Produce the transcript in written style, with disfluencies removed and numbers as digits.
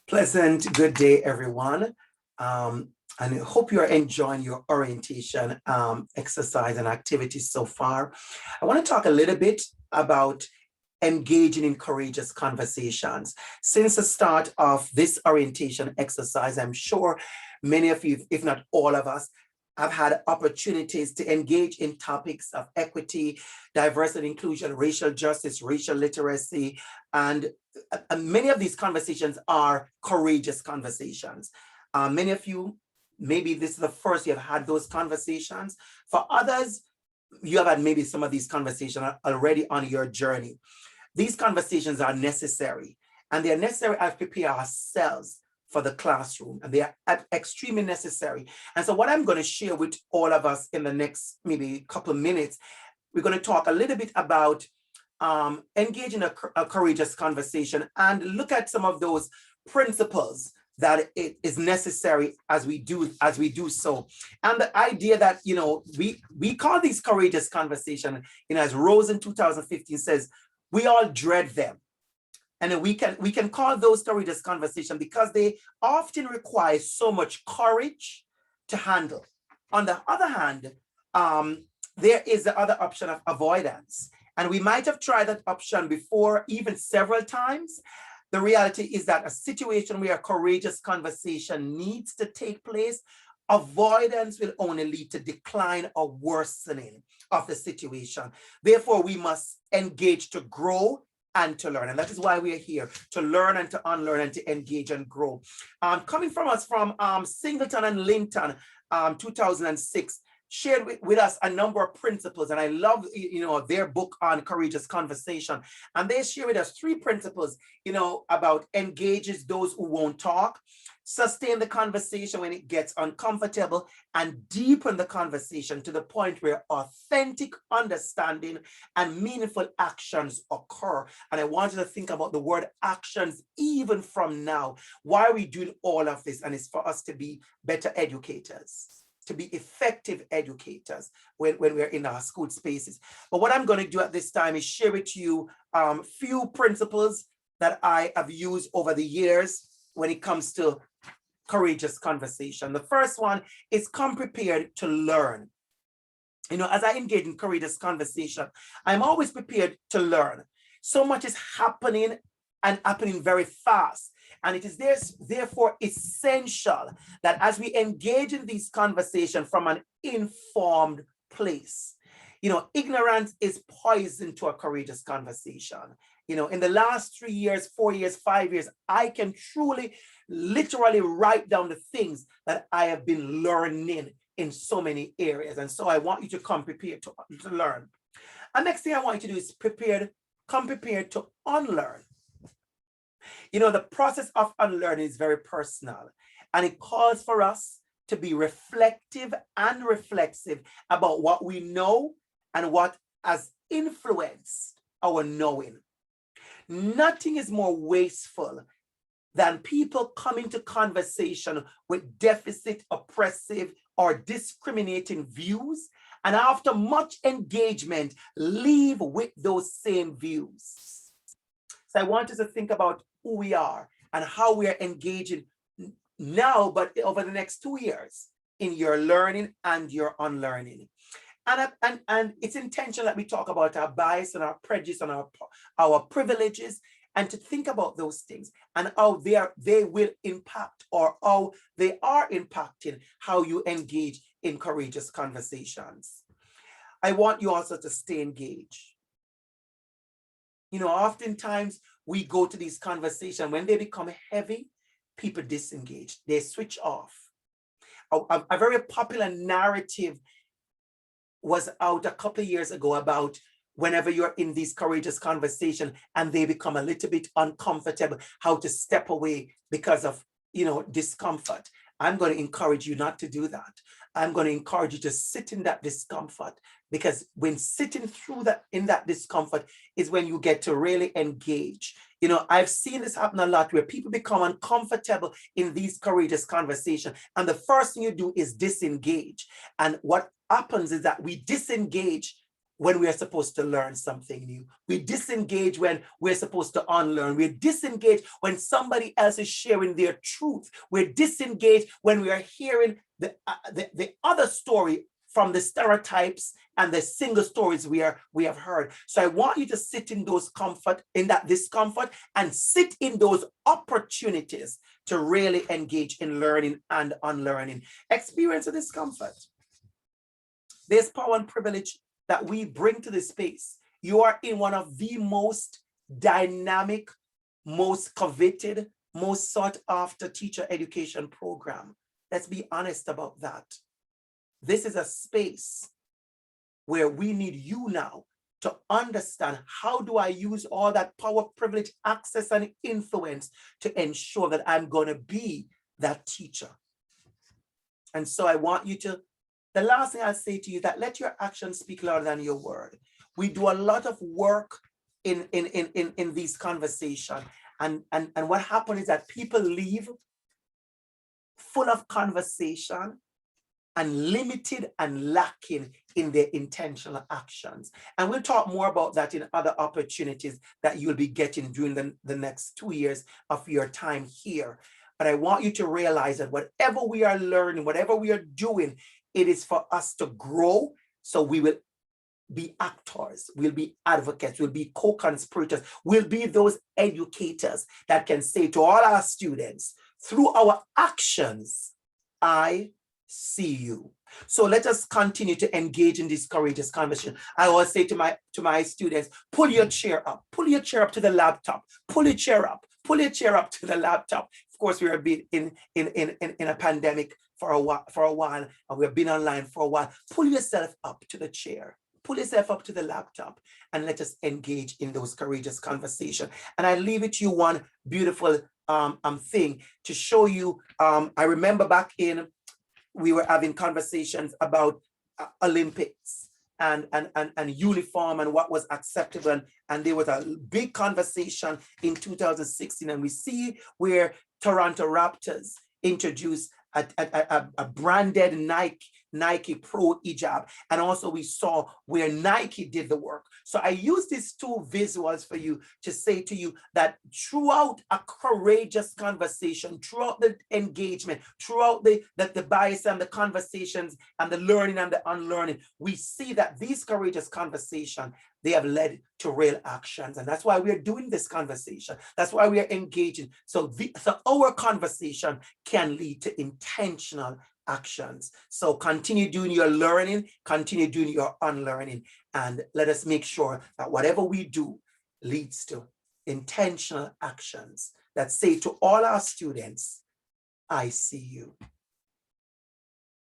Pleasant good day, everyone. And I hope you're enjoying your orientation exercise and activities so far. I want to talk a little bit about engaging in courageous conversations. Since the start of this orientation exercise, I'm sure many of you, if not all of us, have had opportunities to engage in topics of equity, diversity, inclusion, racial justice, racial literacy, and many of these conversations are courageous conversations. Many of you, maybe this is the first you have had those conversations. For others, you have had maybe some of these conversations already on your journey. These conversations are necessary, and they are necessary as we prepare ourselves for the classroom, and they are extremely necessary. And so what I'm going to share with all of us in the next maybe couple of minutes, we're going to talk a little bit about engage in a courageous conversation and look at some of those principles that it is necessary as we do so. And the idea that we call these courageous conversation, as Rose in 2015 says, we all dread them. And we can call those courageous conversation because they often require so much courage to handle. On the other hand, there is the other option of avoidance. And we might have tried that option before, even several times. The reality is that a situation where a courageous conversation needs to take place, avoidance will only lead to decline or worsening of the situation. Therefore, we must engage to grow and to learn. And that is why we are here, to learn and to unlearn and to engage and grow. Coming from us from Singleton and Linton, 2006, shared with us a number of principles. And I love, their book on courageous conversation. And they share with us 3 principles, about engages those who won't talk, sustain the conversation when it gets uncomfortable, and deepen the conversation to the point where authentic understanding and meaningful actions occur. And I want you to think about the word actions even from now. Why are we doing all of this? And it's for us to be better educators, to be effective educators when we're in our school spaces. But what I'm going to do at this time is share with you few principles that I have used over the years when it comes to courageous conversation. The first one is come prepared to learn. As I engage in courageous conversation, I'm always prepared to learn. So much is happening and happening very fast. And it is therefore essential that as we engage in these conversations from an informed place, ignorance is poison to a courageous conversation. In the last 3 years, 4 years, 5 years, I can truly, literally write down the things that I have been learning in so many areas. And so I want you to come prepared to learn. And next thing I want you to do is come prepared to unlearn. The process of unlearning is very personal, and it calls for us to be reflective and reflexive about what we know and what has influenced our knowing. Nothing is more wasteful than people coming to conversation with deficit, oppressive, or discriminating views, and after much engagement, leave with those same views. So I want us to think about who we are and how we are engaging now, but over the next 2 years in your learning and your unlearning. And it's intentional that we talk about our bias and our prejudice and our privileges, and to think about those things and how they will impact, or how they are impacting how you engage in courageous conversations. I want you also to stay engaged. Oftentimes we go to these conversations, when they become heavy, people disengage, they switch off. A very popular narrative was out a couple of years ago about whenever you're in these courageous conversations and they become a little bit uncomfortable, how to step away because of, discomfort. I'm going to encourage you not to do that. I'm going to encourage you to sit in that discomfort, because when sitting through that, in that discomfort, is when you get to really engage. I've seen this happen a lot where people become uncomfortable in these courageous conversations, and the first thing you do is disengage. And what happens is that we disengage when we are supposed to learn something new. We disengage when we're supposed to unlearn. We're disengaged when somebody else is sharing their truth. We're disengaged when we are hearing the other story from the stereotypes and the single stories we have heard. So I want you to sit in that discomfort, and sit in those opportunities to really engage in learning and unlearning. Experience the discomfort. There's power and privilege that we bring to this space. You are in one of the most dynamic, most coveted, most sought after teacher education program. Let's be honest about that. This is a space where we need you now to understand, how do I use all that power, privilege, access, and influence to ensure that I'm going to be that teacher. And so I want you to, the last thing I'll say to you, that let your actions speak louder than your word. We do a lot of work in these conversations. And what happens is that people leave full of conversation and limited and lacking in their intentional actions. And we'll talk more about that in other opportunities that you'll be getting during the next 2 years of your time here. But I want you to realize that whatever we are learning, whatever we are doing, it is for us to grow. So we will be actors, we'll be advocates, we'll be co-conspirators, we'll be those educators that can say to all our students, through our actions, I see you. So let us continue to engage in this courageous conversation. I always say to my students, pull your chair up to the laptop, pull your chair up to the laptop. Of course, we have been in a pandemic for a while, and we've been online for a while. Pull yourself up to the chair, pull yourself up to the laptop, and let us engage in those courageous conversations. And I leave it to you one beautiful thing to show you. I remember back in, we were having conversations about Olympics and uniform and what was acceptable. And there was a big conversation in 2016. And we see where Toronto Raptors introduced a branded Nike Pro hijab. And also we saw where Nike did the work. So I use these two visuals for you to say to you that throughout a courageous conversation, throughout the engagement, throughout the bias and the conversations and the learning and the unlearning, we see that these courageous conversations, they have led to real actions. And that's why we're doing this conversation. That's why we are engaging. So our conversation can lead to intentional actions. So continue doing your learning, continue doing your unlearning, and let us make sure that whatever we do leads to intentional actions that say to all our students, I see you.